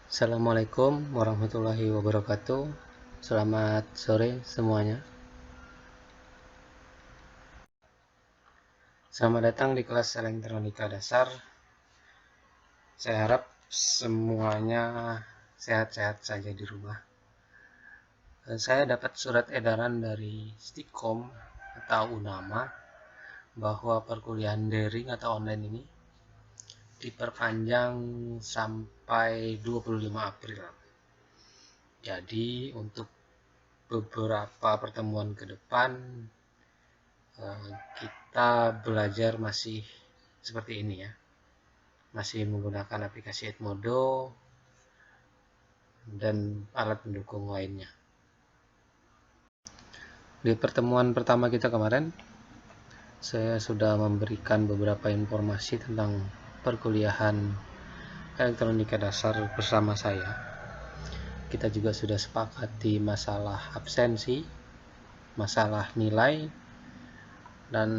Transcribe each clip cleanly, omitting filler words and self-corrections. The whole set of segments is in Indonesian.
Assalamualaikum warahmatullahi wabarakatuh. Selamat sore semuanya. Selamat datang di kelas elektronika dasar. Saya harap semuanya sehat-sehat saja di rumah. Saya dapat surat edaran dari Stikom atau Unama bahwa perkuliahan daring atau online ini diperpanjang sampai 25 April. Jadi untuk beberapa pertemuan ke depan kita belajar masih seperti ini ya, masih menggunakan aplikasi Edmodo dan alat pendukung lainnya. Di pertemuan pertama kita kemarin, saya sudah memberikan beberapa informasi tentang perkuliahan elektronika dasar bersama saya. Kita juga sudah sepakati masalah absensi, masalah nilai, dan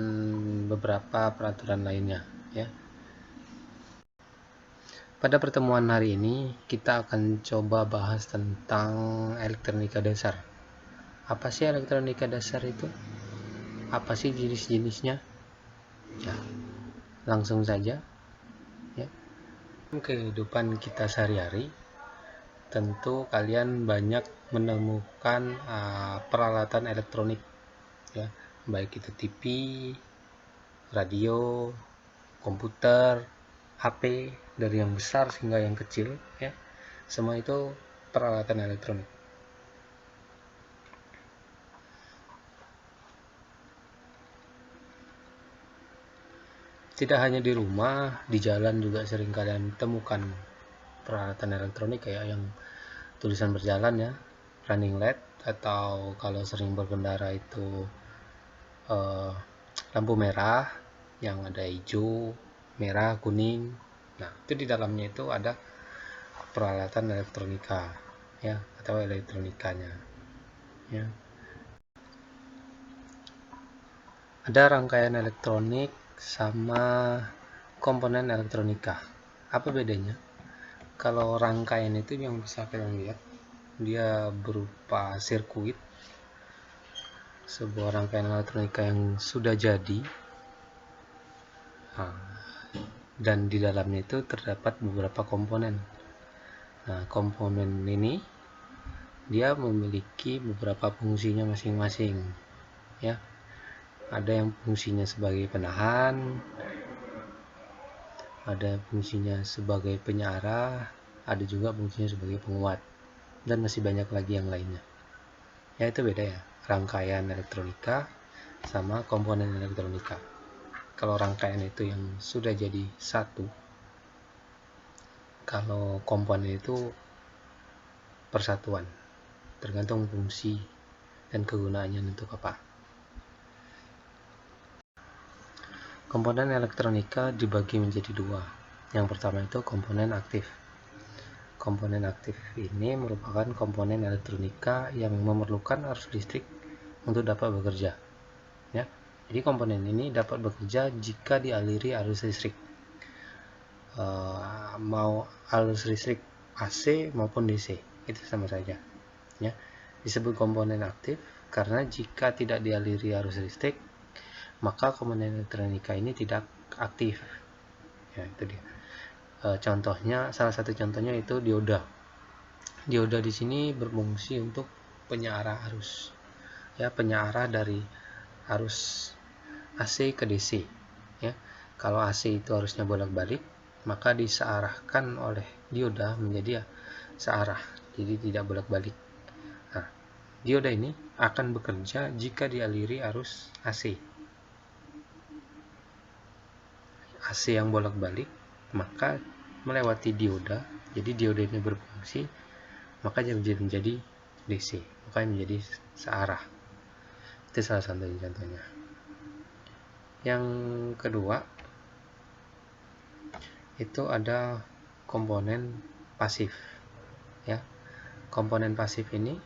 beberapa peraturan lainnya ya. Pada pertemuan hari ini kita akan coba bahas tentang elektronika dasar. Apa sih elektronika dasar itu? Apa sih jenis-jenisnya? Ya, langsung saja ya. Kehidupan kita sehari-hari tentu kalian banyak menemukan peralatan elektronik ya, baik itu TV, radio, komputer, HP, dari yang besar hingga yang kecil ya, semua itu peralatan elektronik. Tidak hanya di rumah, di jalan juga sering kalian temukan peralatan elektronik kayak yang tulisan berjalan ya, running light, atau kalau sering berkendara itu lampu merah yang ada hijau, merah, kuning. Nah, itu di dalamnya itu ada peralatan elektronika ya, atau elektronikanya ya. Ada rangkaian elektronik sama komponen elektronika. Apa bedanya? Kalau rangkaian itu yang bisa kalian lihat, dia berupa sirkuit, sebuah rangkaian elektronika yang sudah jadi. Dan di dalamnya itu terdapat beberapa komponen. Nah, komponen ini dia memiliki beberapa fungsinya masing-masing ya. Ada yang fungsinya sebagai penahan, ada fungsinya sebagai penyarah, ada juga fungsinya sebagai penguat, dan masih banyak lagi yang lainnya ya. Itu beda ya, rangkaian elektronika sama komponen elektronika. Kalau rangkaian itu yang sudah jadi satu, kalau komponen itu persatuan, tergantung fungsi dan kegunaannya untuk apa. Komponen elektronika dibagi menjadi dua. Yang pertama itu komponen aktif. Komponen aktif ini merupakan komponen elektronika yang memerlukan arus listrik untuk dapat bekerja ya. Jadi komponen ini dapat bekerja jika dialiri arus listrik, mau arus listrik AC maupun DC, itu sama saja ya. Disebut komponen aktif karena jika tidak dialiri arus listrik, maka komponen elektronika ini tidak aktif ya. Itu dia. Contohnya, salah satu contohnya itu dioda. Dioda di sini berfungsi untuk penyarah arus ya, penyarah dari arus AC ke DC ya. Kalau AC itu harusnya bolak-balik, maka disearahkan oleh dioda menjadi ya searah, jadi tidak bolak-balik. Nah, dioda ini akan bekerja jika dialiri arus AC yang bolak-balik, maka melewati dioda, jadi dioda ini berfungsi, maka menjadi DC, maka menjadi searah. Itu salah satu contohnya. Yang kedua itu ada komponen pasif ya. Komponen pasif ini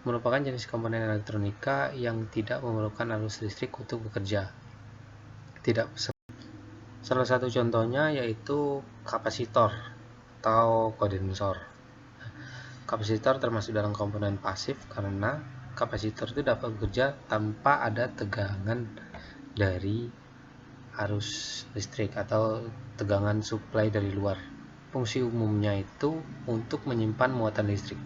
merupakan jenis komponen elektronika yang tidak memerlukan arus listrik untuk bekerja. Tidak. Salah satu contohnya yaitu kapasitor. atau kondensor. Kapasitor termasuk dalam komponen pasif karena kapasitor itu dapat bekerja tanpa ada tegangan dari arus listrik atau tegangan suplai dari luar. Fungsi umumnya itu untuk menyimpan muatan listrik.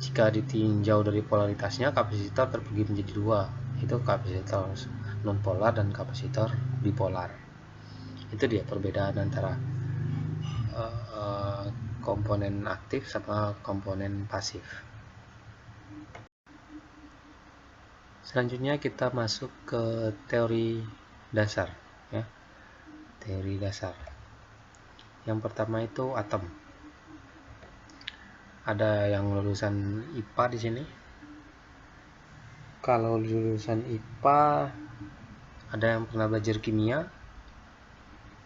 Jika ditinjau dari polaritasnya, kapasitor terbagi menjadi dua, yaitu kapasitor nonpolar dan kapasitor bipolar. Itu dia perbedaan antara komponen aktif sama komponen pasif. Selanjutnya kita masuk ke teori dasar, ya. Teori dasar. Yang pertama itu atom. Ada yang lulusan IPA di sini. Kalau lulusan IPA, ada yang pernah belajar kimia,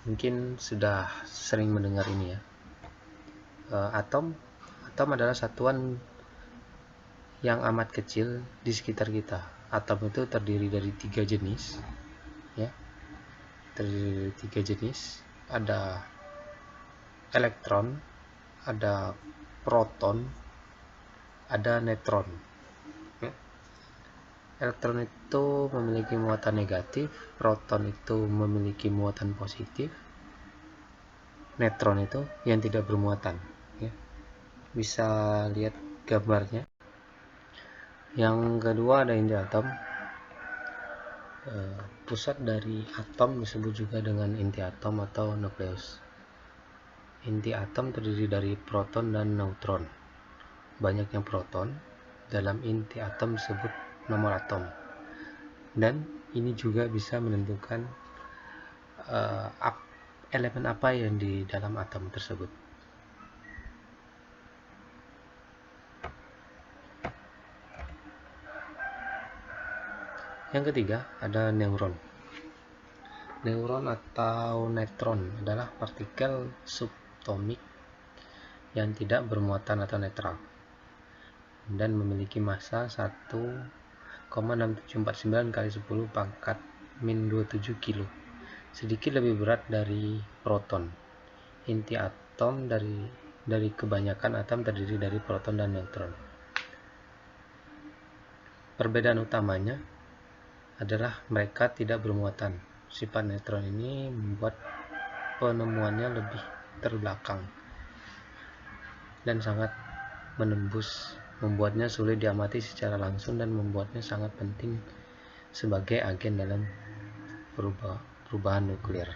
mungkin sudah sering mendengar ini, ya. Atom adalah satuan yang amat kecil di sekitar kita. Atom itu terdiri dari 3 jenis, ya. Terdiri dari 3 jenis. Ada elektron, ada proton, ada neutron. Ya. Elektron itu memiliki muatan negatif, proton itu memiliki muatan positif, neutron itu yang tidak bermuatan, ya. Bisa lihat gambarnya. Yang kedua ada inti atom. Pusat dari atom disebut juga dengan inti atom atau nukleus. Inti atom terdiri dari proton dan neutron. Banyaknya proton dalam inti atom disebut nomor atom. Dan ini juga bisa menentukan elemen apa yang di dalam atom tersebut. Yang ketiga ada neuron. Neuron atau neutron adalah partikel subatomik yang tidak bermuatan atau netral dan memiliki massa 1,6749 kali 10 pangkat min 27 kilo, sedikit lebih berat dari proton. Inti atom dari kebanyakan atom terdiri dari proton dan neutron. Perbedaan utamanya adalah mereka tidak bermuatan. Sifat neutron ini membuat penemuannya lebih terbelakang dan sangat menembus, membuatnya sulit diamati secara langsung dan membuatnya sangat penting sebagai agen dalam perubahan nuklir.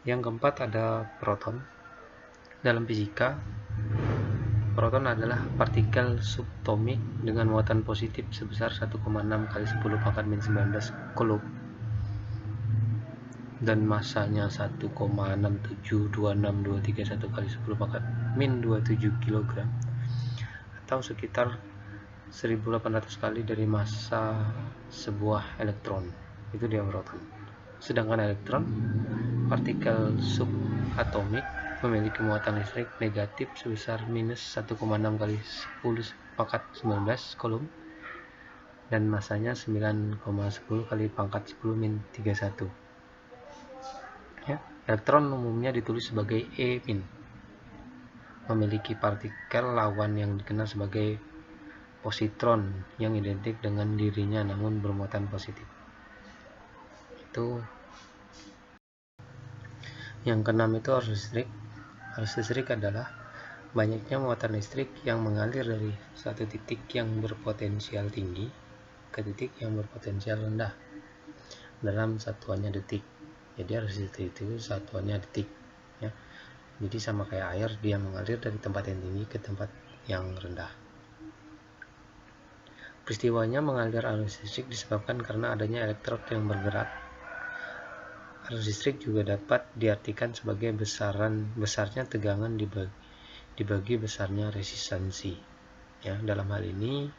Yang keempat ada proton. Dalam fisika, proton adalah partikel subatomik dengan muatan positif sebesar 1,6 kali 10 pangkat min 19 coulomb dan massanya 1,6726231 kali 10 pangkat min 27 kg atau sekitar 1800 kali dari massa sebuah elektron. Itu dia proton. Sedangkan elektron, partikel subatomik, memiliki muatan listrik negatif sebesar minus 1,6 kali 10 pangkat 19 coulomb dan masanya 9,10 kali pangkat 10 min 31. Ya, elektron umumnya ditulis sebagai E-, memiliki partikel lawan yang dikenal sebagai positron yang identik dengan dirinya namun bermuatan positif. Itu yang keenam itu arus listrik. Arus listrik adalah banyaknya muatan listrik yang mengalir dari satu titik yang berpotensial tinggi ke titik yang berpotensial rendah dalam satuannya detik. Jadi arus listrik itu satuannya detik, ya. Jadi sama kayak air, dia mengalir dari tempat yang tinggi ke tempat yang rendah. Peristiwanya mengalir arus listrik disebabkan karena adanya elektrod yang bergerak. Arus listrik juga dapat diartikan sebagai besarnya tegangan dibagi besarnya resistansi. Ya, dalam hal ini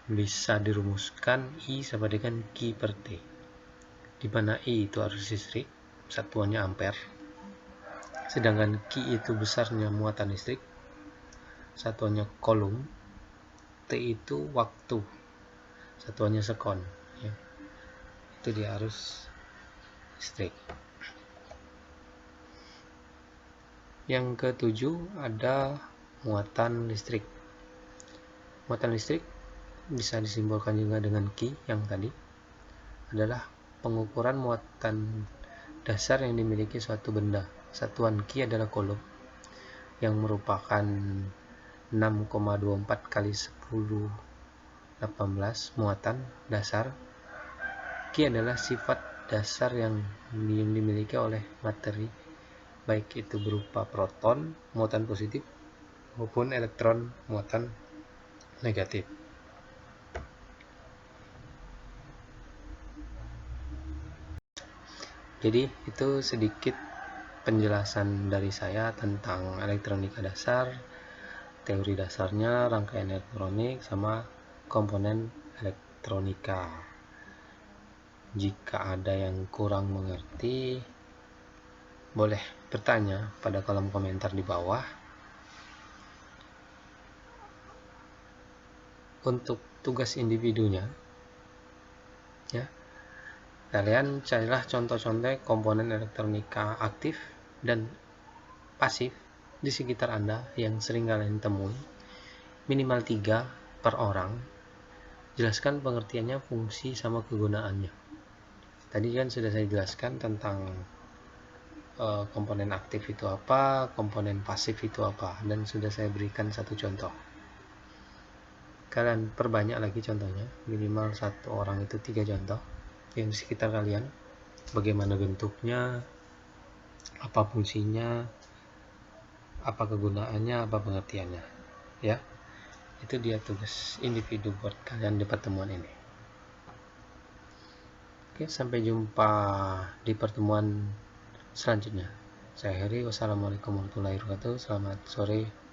bisa dirumuskan I sama dengan Q per T, di mana I itu arus listrik, satuannya ampere, sedangkan Q itu besarnya muatan listrik, satuannya coulomb, T itu waktu, satuannya sekon, ya. Itu dia arus listrik. Yang ketujuh ada muatan listrik. Muatan listrik bisa disimbolkan juga dengan Q yang tadi, adalah pengukuran muatan dasar yang dimiliki suatu benda. Satuan Q adalah Coulomb, yang merupakan 6,24 kali 1018 muatan dasar. Q adalah sifat dasar yang dimiliki oleh materi, baik itu berupa proton muatan positif maupun elektron muatan negatif. Jadi itu sedikit penjelasan dari saya tentang elektronika dasar, teori dasarnya, rangkaian elektronik, sama komponen elektronika. Jika ada yang kurang mengerti, boleh bertanya pada kolom komentar di bawah. Untuk tugas individunya, ya, kalian carilah contoh-contoh komponen elektronika aktif dan pasif di sekitar Anda yang sering kalian temui, minimal 3 per orang. Jelaskan pengertiannya, fungsi, sama kegunaannya. Tadi kan sudah saya jelaskan tentang komponen aktif itu apa, komponen pasif itu apa, dan sudah saya berikan satu contoh. Kalian perbanyak lagi contohnya, minimal satu orang itu 3 contoh yang di sekitar kalian, bagaimana bentuknya, apa fungsinya, apa kegunaannya, apa pengertiannya, ya. Itu dia tugas individu buat kalian di pertemuan ini. Oke, sampai jumpa di pertemuan selanjutnya. Saya Heri, wassalamualaikum warahmatullahi wabarakatuh. Selamat sore.